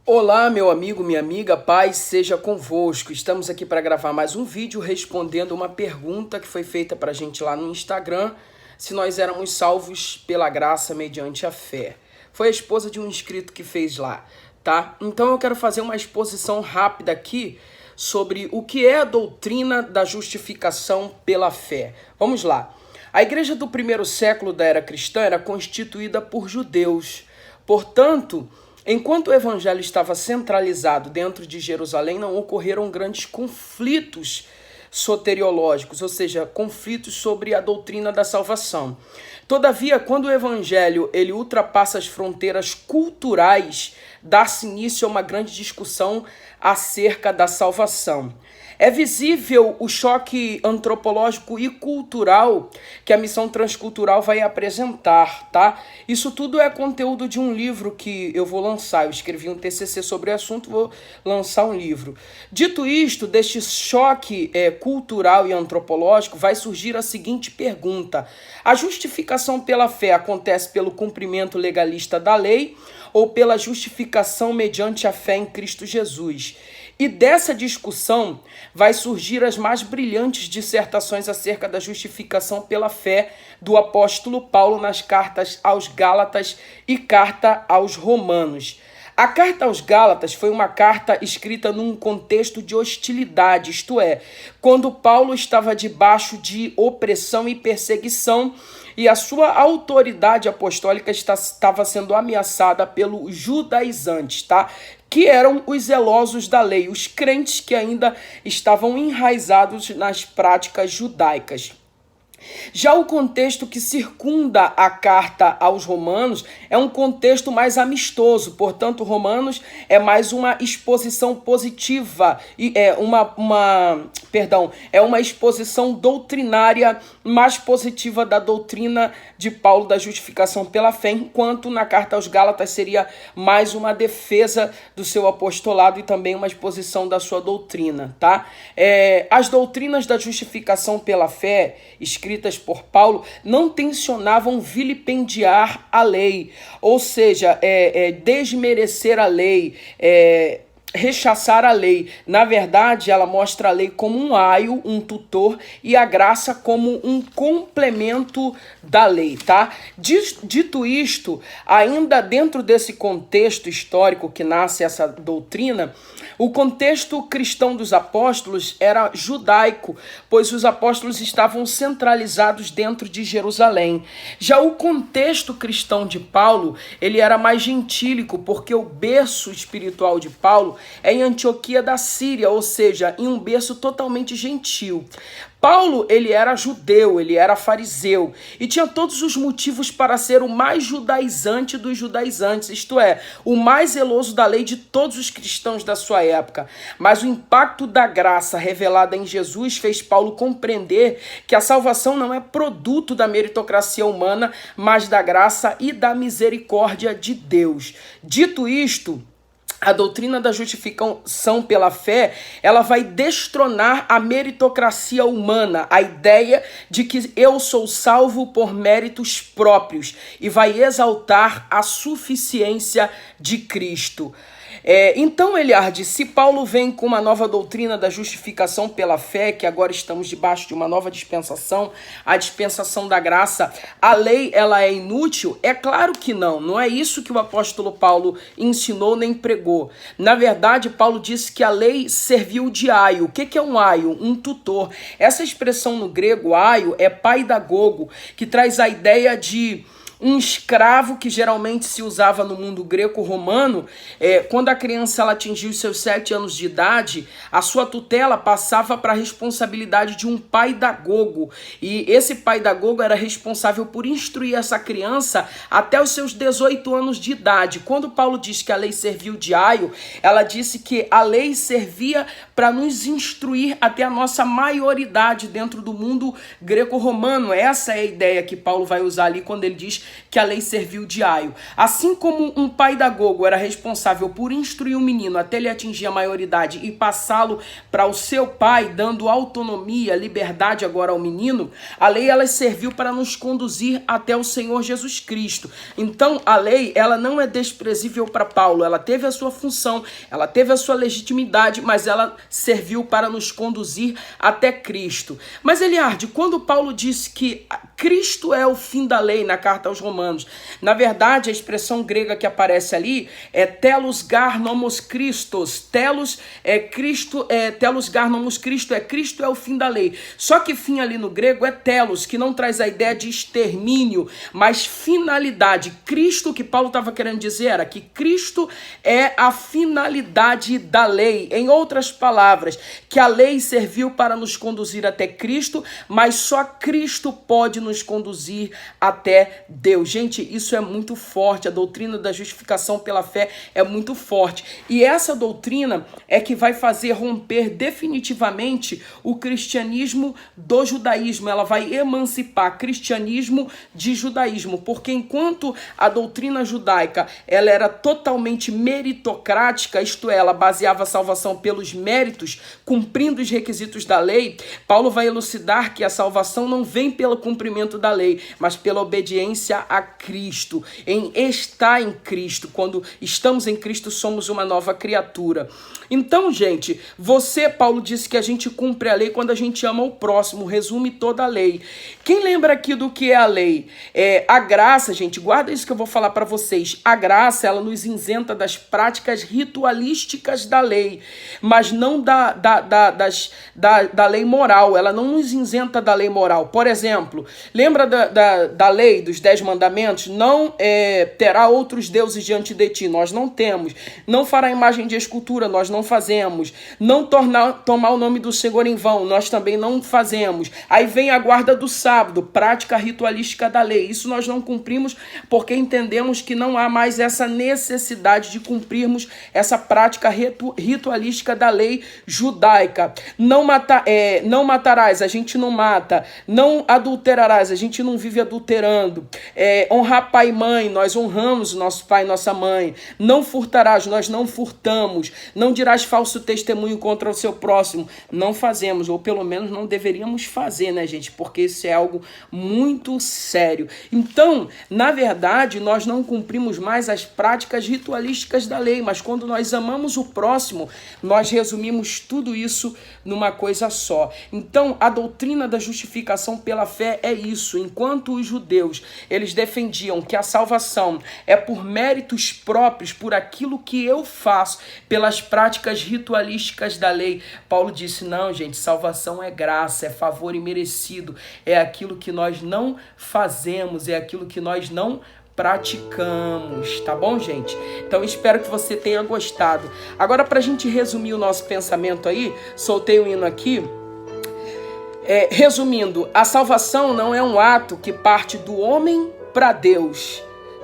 Olá, meu amigo, minha amiga, paz seja convosco. Estamos aqui para gravar mais um vídeo respondendo uma pergunta que foi feita para a gente lá no Instagram, se nós éramos salvos pela graça mediante a fé. Foi a esposa de um inscrito que fez lá, tá? Então eu quero fazer uma exposição rápida aqui sobre o que é a doutrina da justificação pela fé. Vamos lá. A igreja do primeiro século da era cristã era constituída por judeus. Portanto, enquanto o evangelho estava centralizado dentro de Jerusalém, não ocorreram grandes conflitos soteriológicos, ou seja, conflitos sobre a doutrina da salvação. Todavia, quando o evangelho ele ultrapassa as fronteiras culturais, dá-se início a uma grande discussão acerca da salvação. É visível o choque antropológico e cultural que a missão transcultural vai apresentar, tá? Isso tudo é conteúdo de um livro que eu vou lançar. Eu escrevi um TCC sobre o assunto, vou lançar um livro. Dito isto, deste choque cultural e antropológico, vai surgir a seguinte pergunta: a justificação pela fé acontece pelo cumprimento legalista da lei ou pela justificação mediante a fé em Cristo Jesus? E dessa discussão vai surgir as mais brilhantes dissertações acerca da justificação pela fé do apóstolo Paulo nas cartas aos Gálatas e carta aos Romanos. A carta aos Gálatas foi uma carta escrita num contexto de hostilidade, isto é, quando Paulo estava debaixo de opressão e perseguição e a sua autoridade apostólica estava sendo ameaçada pelos judaizantes, tá? Que eram os zelosos da lei, os crentes que ainda estavam enraizados nas práticas judaicas. Já o contexto que circunda a carta aos Romanos é um contexto mais amistoso, portanto, Romanos é mais uma exposição positiva e é uma exposição doutrinária mais positiva da doutrina de Paulo da justificação pela fé, enquanto na carta aos Gálatas seria mais uma defesa do seu apostolado e também uma exposição da sua doutrina, tá? As doutrinas da justificação pela fé, escritas por Paulo, não tensionavam vilipendiar a lei, ou seja, desmerecer a lei, rechaçar a lei. Na verdade, ela mostra a lei como um aio, um tutor, e a graça como um complemento da lei, tá? Dito isto, ainda dentro desse contexto histórico que nasce essa doutrina, o contexto cristão dos apóstolos era judaico, pois os apóstolos estavam centralizados dentro de Jerusalém. Já o contexto cristão de Paulo, ele era mais gentílico, porque o berço espiritual de Paulo é em Antioquia da Síria, ou seja, em um berço totalmente gentil. Paulo, ele era judeu, ele era fariseu e tinha todos os motivos para ser o mais judaizante dos judaizantes, isto é, o mais zeloso da lei de todos os cristãos da sua época. Mas o impacto da graça revelada em Jesus fez Paulo compreender que a salvação não é produto da meritocracia humana, mas da graça e da misericórdia de Deus. Dito isto, a doutrina da justificação pela fé, ela vai destronar a meritocracia humana, a ideia de que eu sou salvo por méritos próprios, e vai exaltar a suficiência de Cristo. Então, Eliardi, se Paulo vem com uma nova doutrina da justificação pela fé, que agora estamos debaixo de uma nova dispensação, a dispensação da graça, a lei ela é inútil? É claro que não, não é isso que o apóstolo Paulo ensinou nem pregou. Na verdade, Paulo disse que a lei serviu de aio. O que é um aio? Um tutor. Essa expressão no grego, aio, é paidagogo, que traz a ideia de um escravo que geralmente se usava no mundo greco-romano. Quando a criança ela atingiu os seus 7 anos de idade, a sua tutela passava para a responsabilidade de um paidagogo. E esse paidagogo era responsável por instruir essa criança até os seus 18 anos de idade. Quando Paulo diz que a lei serviu de aio, ela disse que a lei servia para nos instruir até a nossa maioridade dentro do mundo greco-romano. Essa é a ideia que Paulo vai usar ali quando ele diz que a lei serviu de aio. Assim como um pedagogo era responsável por instruir um menino até ele atingir a maioridade e passá-lo para o seu pai, dando autonomia, liberdade agora ao menino, a lei ela serviu para nos conduzir até o Senhor Jesus Cristo. Então a lei ela não é desprezível para Paulo, ela teve a sua função, ela teve a sua legitimidade, mas ela serviu para nos conduzir até Cristo. Mas Eliardi, quando Paulo disse que Cristo é o fim da lei na carta aos Romanos, na verdade a expressão grega que aparece ali é telos gar nomos Christos. Telos é Cristo, telos gar nomos Cristo é o fim da lei. Só que fim ali no grego é telos, que não traz a ideia de extermínio, mas finalidade. Cristo, o que Paulo estava querendo dizer era que Cristo é a finalidade da lei. Em outras palavras, que a lei serviu para nos conduzir até Cristo, mas só Cristo pode nos conduzir até Deus. Gente, isso é muito forte. A doutrina da justificação pela fé é muito forte. E essa doutrina é que vai fazer romper definitivamente o cristianismo do judaísmo. Ela vai emancipar cristianismo de judaísmo, porque enquanto a doutrina judaica ela era totalmente meritocrática, isto é, ela baseava a salvação pelos méritos, cumprindo os requisitos da lei, Paulo vai elucidar que a salvação não vem pelo cumprimento da lei, mas pela obediência a Cristo, em estar em Cristo. Quando estamos em Cristo, somos uma nova criatura. Então, gente, Paulo disse que a gente cumpre a lei quando a gente ama o próximo, resume toda a lei. Quem lembra aqui do que é a lei? A graça, gente, guarda isso que eu vou falar para vocês. A graça, ela nos isenta das práticas ritualísticas da lei, mas não da lei moral. Ela não nos isenta da lei moral. Por exemplo, lembra da lei dos 10 mandamentos? Não terá outros deuses diante de ti. Nós não temos. Não fará imagem de escultura. Nós não fazemos. Não tomar o nome do Senhor em vão. Nós também não fazemos. Aí vem a guarda do sábado, prática ritualística da lei. Isso nós não cumprimos porque entendemos que não há mais essa necessidade de cumprirmos essa prática ritualística da lei judaica. Não matarás, a gente não mata. Não adulterarás, a gente não vive adulterando. Honrar pai e mãe, nós honramos o nosso pai e nossa mãe. Não furtarás, nós não furtamos. Não dirás falso testemunho contra o seu próximo. Não fazemos, ou pelo menos não deveríamos fazer, né, gente? Porque isso é algo muito sério. Então, na verdade, nós não cumprimos mais as práticas ritualísticas da lei, mas quando nós amamos o próximo, nós resumimos tudo isso numa coisa só. Então, a doutrina da justificação pela fé é isso. Enquanto os judeus, eles defendiam que a salvação é por méritos próprios, por aquilo que eu faço, pelas práticas ritualísticas da lei, Paulo disse, não, gente, salvação é graça, é favor imerecido, é aquilo que nós não fazemos, é aquilo que nós não praticamos, tá bom, gente? Então espero que você tenha gostado. Agora, pra gente resumir o nosso pensamento aí, soltei o hino aqui. Resumindo, a salvação não é um ato que parte do homem para Deus,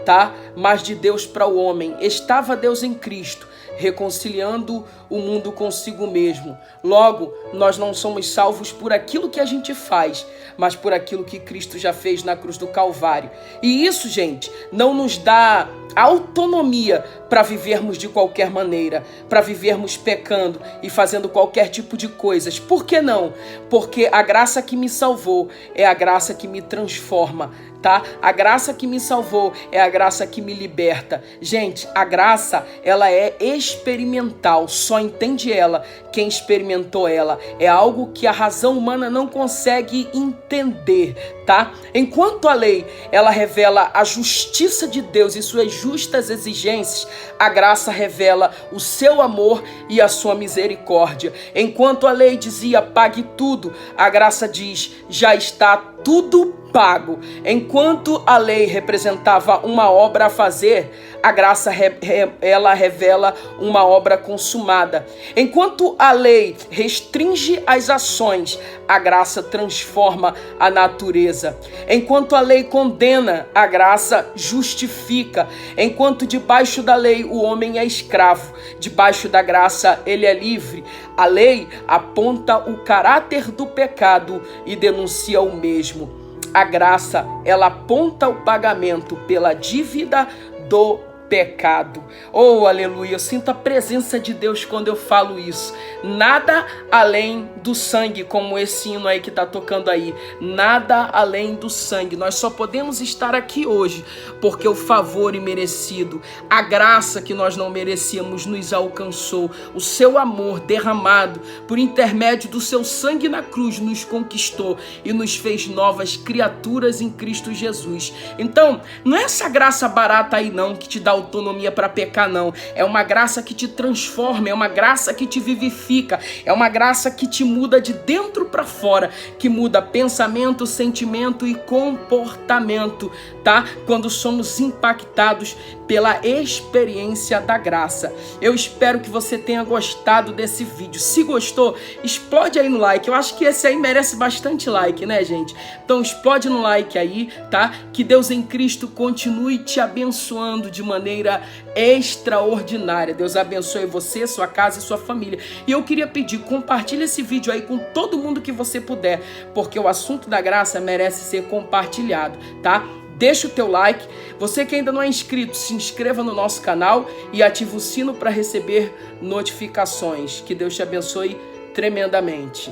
tá? Mas de Deus para o homem. Estava Deus em Cristo, reconciliando o mundo consigo mesmo. Logo, nós não somos salvos por aquilo que a gente faz, mas por aquilo que Cristo já fez na cruz do Calvário. E isso, gente, não nos dá autonomia para vivermos de qualquer maneira, para vivermos pecando e fazendo qualquer tipo de coisas. Por que não? Porque a graça que me salvou é a graça que me transforma, tá? A graça que me salvou é a graça que me liberta. Gente, a graça, ela é experimental, só entende ela quem experimentou ela. É algo que a razão humana não consegue entender, tá? Enquanto a lei, ela revela a justiça de Deus e suas justas exigências, a graça revela o seu amor e a sua misericórdia. Enquanto a lei dizia pague tudo, a graça diz já está tudo pago. Enquanto a lei representava uma obra a fazer, a graça ela revela uma obra consumada. Enquanto a lei restringe as ações, a graça transforma a natureza. Enquanto a lei condena, a graça justifica. Enquanto debaixo da lei o homem é escravo, debaixo da graça ele é livre. A lei aponta o caráter do pecado e denuncia o mesmo. A graça, ela aponta o pagamento pela dívida do pecado. Oh, aleluia, eu sinto a presença de Deus quando eu falo isso. Nada além do sangue, como esse hino aí que tá tocando aí. Nada além do sangue. Nós só podemos estar aqui hoje porque o favor imerecido, a graça que nós não merecíamos nos alcançou. O seu amor derramado por intermédio do seu sangue na cruz nos conquistou e nos fez novas criaturas em Cristo Jesus. Então, não é essa graça barata aí não que te dá autonomia para pecar, não. É uma graça que te transforma, é uma graça que te vivifica, é uma graça que te muda de dentro para fora, que muda pensamento, sentimento e comportamento, tá? Quando somos impactados pela experiência da graça. Eu espero que você tenha gostado desse vídeo. Se gostou, explode aí no like. Eu acho que esse aí merece bastante like, né, gente? Então explode no like aí, tá? Que Deus em Cristo continue te abençoando de maneira extraordinária. Deus abençoe você, sua casa e sua família. E eu queria pedir, compartilhe esse vídeo aí com todo mundo que você puder, porque o assunto da graça merece ser compartilhado, tá? Deixa o teu like. Você que ainda não é inscrito, se inscreva no nosso canal e ative o sino para receber notificações. Que Deus te abençoe tremendamente.